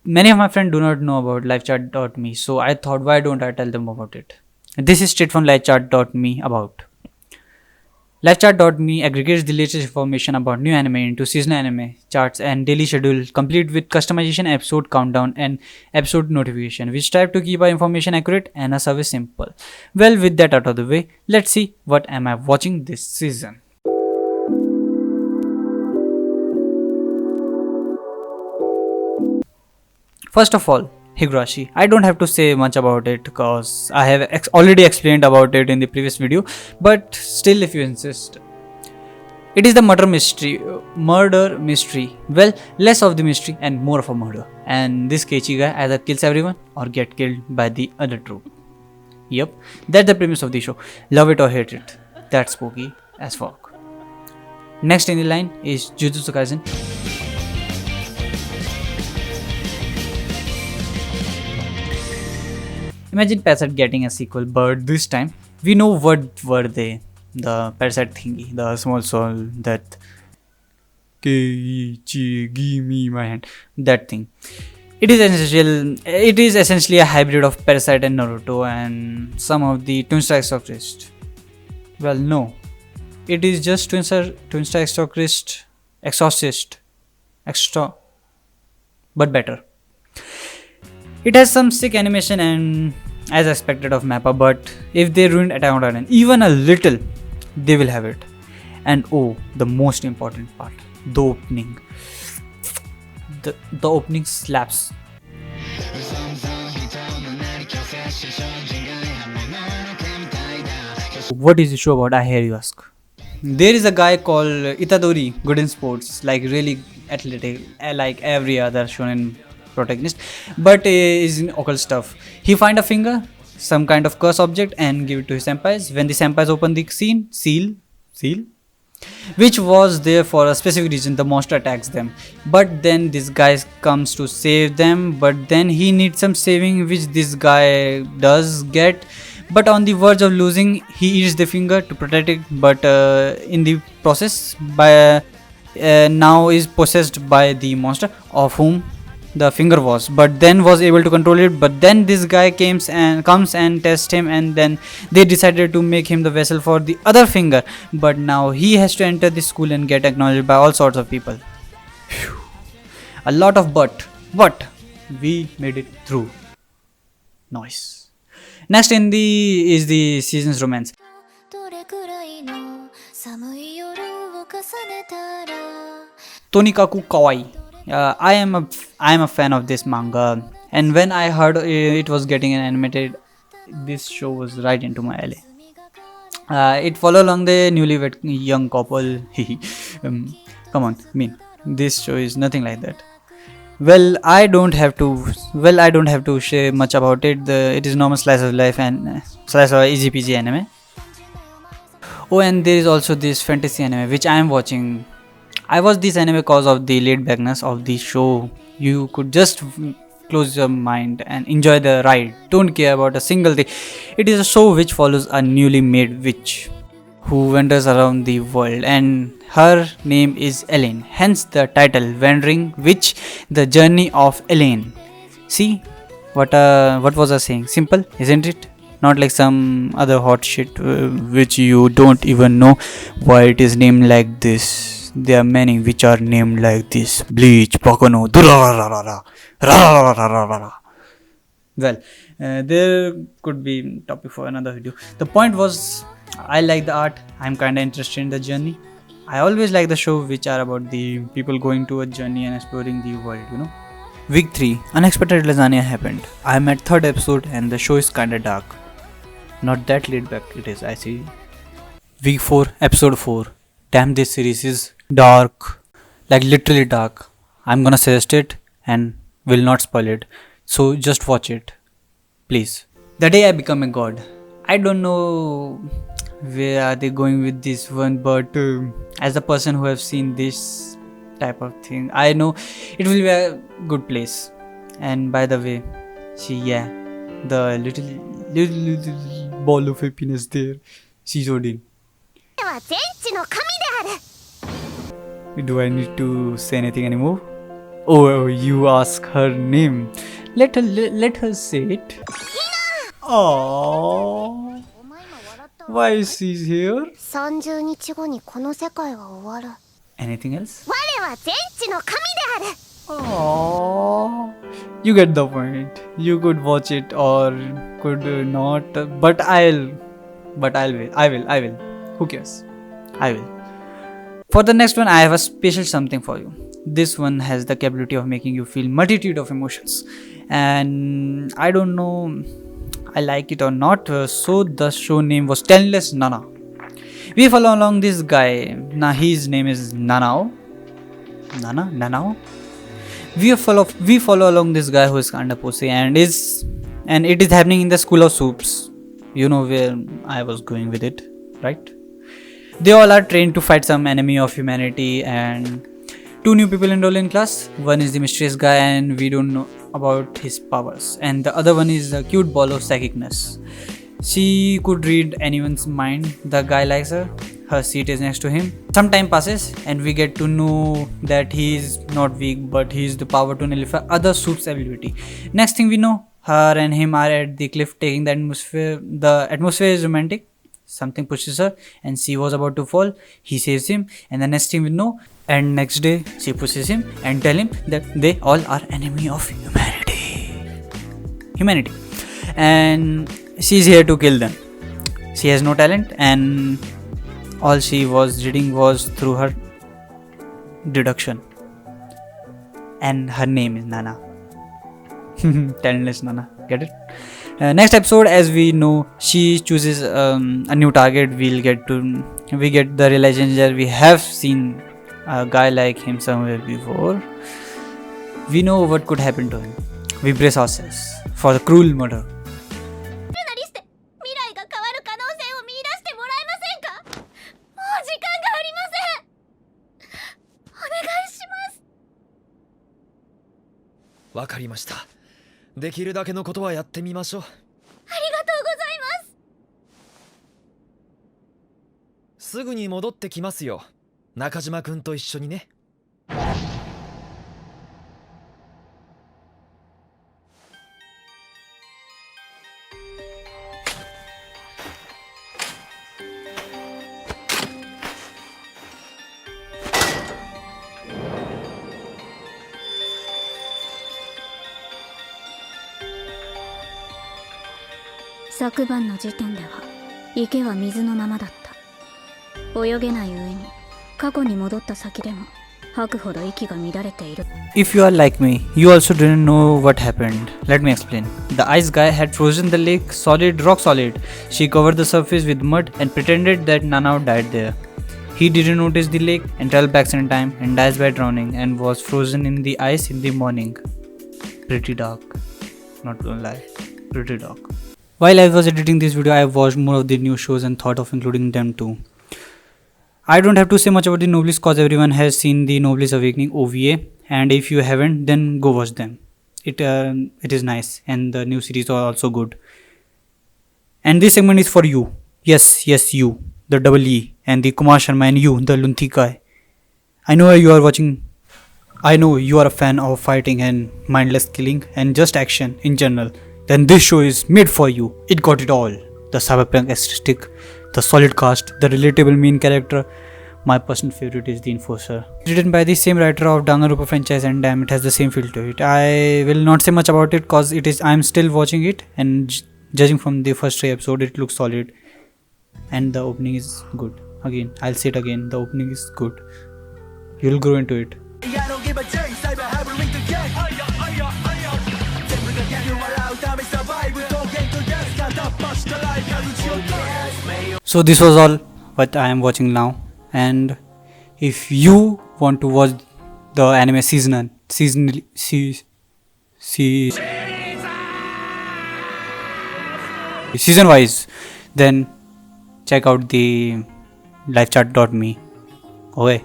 Many of my friends do not know about livechart.me, so I thought, why don't I tell them about it? This is straight from livechart.me about. Livechart.me aggregates the latest information about new anime into seasonal anime charts and daily schedule, complete with customization, episode countdown, and episode notification. We strive to keep our information accurate and our service simple. Well, with that out of the way, let's see what am I watching this season. First of all, Higurashi. I don't have to say much about it because I have already explained about it in the previous video, but still, if you insist. It is the murder mystery. Well, less of the mystery and more of a murder. And this Keiichi guy either kills everyone or get killed by the other troop. Yep, that's the premise of the show. Love it or hate it. That's spooky as fuck. Next in the line is Jujutsu Kaisen. Imagine Parasite getting a sequel, but this time we know what were they. The Parasite thingy, the small soul, that Keiichi, give me my hand, that thing. It is essentially a hybrid of Parasite and Naruto and some of the Twin Strike Exorcist. Well, no, it is just Twin Strike Exorcist, extra, but better. It has some sick animation and as expected of Mappa, but if they ruined Attack on Titan even a little, they will have it. And oh, the most important part, the opening. The opening slaps. What is the show about, I hear you ask? There is a guy called Itadori, good in sports, like really athletic, like every other shonen protagonist, but is in occult stuff. He find a finger, some kind of curse object, and give it to his senpais. When the senpais open the seal, which was there for a specific reason, the monster attacks them. But then this guy comes to save them, but then he needs some saving, which this guy does get. But on the verge of losing, he eats the finger to protect it, but in the process, by now is possessed by the monster of whom the finger was, but then was able to control it. But then this guy comes and tests him, and then they decided to make him the vessel for the other finger. But now he has to enter the school and get acknowledged by all sorts of people. Phew. A lot of but we made it through. Nice. Next is the season's romance. Tonikaku Kawaii. I am a fan of this manga, and when I heard it was getting an animated, this show was right into my alley. It follow along the newlywed young couple. Come on, this show is nothing like that. Well, I don't have to say much about it. It is normal slice of life and slice of easy peasy anime. Oh, and there is also this fantasy anime which I am watching. I watched this anime because of the laid backness of the show. You could just close your mind and enjoy the ride. Don't care about a single thing. It is a show which follows a newly made witch who wanders around the world, and her name is Elaine. Hence the title, Wandering Witch: The Journey of Elaine. See, what was I saying? Simple, isn't it? Not like some other hot shit which you don't even know why it is named like this. There are many which are named like this. Bleach, Bakuno, Durararara, Rarararara. Well, there could be topic for another video. The point was, I like the art. I'm kinda interested in the journey. I always like the show which are about the people going to a journey and exploring the world. Week 3, unexpected lasagna happened. I'm at 3rd episode and the show is kinda dark. Not that laid back it is, I see. Week 4, episode 4. Damn, this series is dark. Like literally dark. I'm gonna suggest it and will not spoil it. So just watch it. Please. The day I become a god. I don't know where are they going with this one, but as a person who have seen this type of thing, I know it will be a good place. And by the way, the little ball of happiness there, she's Odin. Do I need to say anything anymore? Oh, you ask her name. Let her say it. Oh, why she's here? 30日後にこの世界は終わる。 Anything else? 我は全知の神である。 Oh, you get the point. You could watch it or could not, but I will. Who cares? I will. For the next one, I have a special something for you. This one has the capability of making you feel multitude of emotions, and I don't know I like it or not. So the show name was Tenless Nana. We follow along this guy. Now his name is Nanao. Nanao. We follow along this guy who is kind of pussy and it is happening in the school of soups. You know where I was going with it, right? They all are trained to fight some enemy of humanity, and two new people enroll in class. One is the mysterious guy and we don't know about his powers, and the other one is the cute ball of psychicness. She could read anyone's mind. The guy likes her. Her seat is next to him. Some time passes and we get to know that he is not weak, but he has the power to nullify other soup's ability. Next thing we know, her and him are at the cliff taking the atmosphere. The atmosphere is romantic. Something pushes her and she was about to fall. He saves him, and the next thing we know, and next day she pushes him and tell him that they all are enemy of humanity, and she's here to kill them. She has no talent, and all she was reading was through her deduction, and her name is Nana. Talentless Nana, get it? Next episode, as we know, she chooses a new target. We get the realization that we have seen a guy like him somewhere before. We know what could happen to him. We brace ourselves for the cruel murder. ルナリステ、未来が変わる可能性を見出してもらえませんか？もう時間がありません。お願いします。わかりました。できるだけのことはやってみましょう。ありがとうございます。すぐに戻ってきますよ。中島くんと一緒にね。昨晩の時点では池は水のままだった。泳げない上に過去に戻った先でも吐くほど息が乱れている。 If you are like me, you also didn't know what happened. Let me explain. The ice guy had frozen the lake rock solid. She covered the surface with mud and pretended that Nanao died there. He didn't notice the lake and traveled back in time and dies by drowning and was frozen in the ice in the morning. Pretty dark. Not gonna lie. Pretty dark. While I was editing this video, I watched more of the new shows and thought of including them too. I don't have to say much about the Noblesse cause everyone has seen the Noblesse Awakening OVA, and if you haven't, then go watch them. It is nice, and the new series are also good. And this segment is for you. Yes, you, the double E, and the Kumar Sharma, and you, the Lunthi guy. I know you are watching. I know you are a fan of fighting and mindless killing and just action in general. Then this show is made for you. It got it all. The cyberpunk aesthetic, the solid cast, the relatable main character. My personal favorite is the Enforcer. Written by the same writer of Danganronpa franchise, and damn, it has the same feel to it. I will not say much about it cause I'm still watching it, and judging from the first 3 episodes, it looks solid. And the opening is good. Again, I'll say it again. The opening is good. You'll grow into it. So this was all what I am watching now, and if you want to watch the anime season wise, then check out the livechat.me. Okay.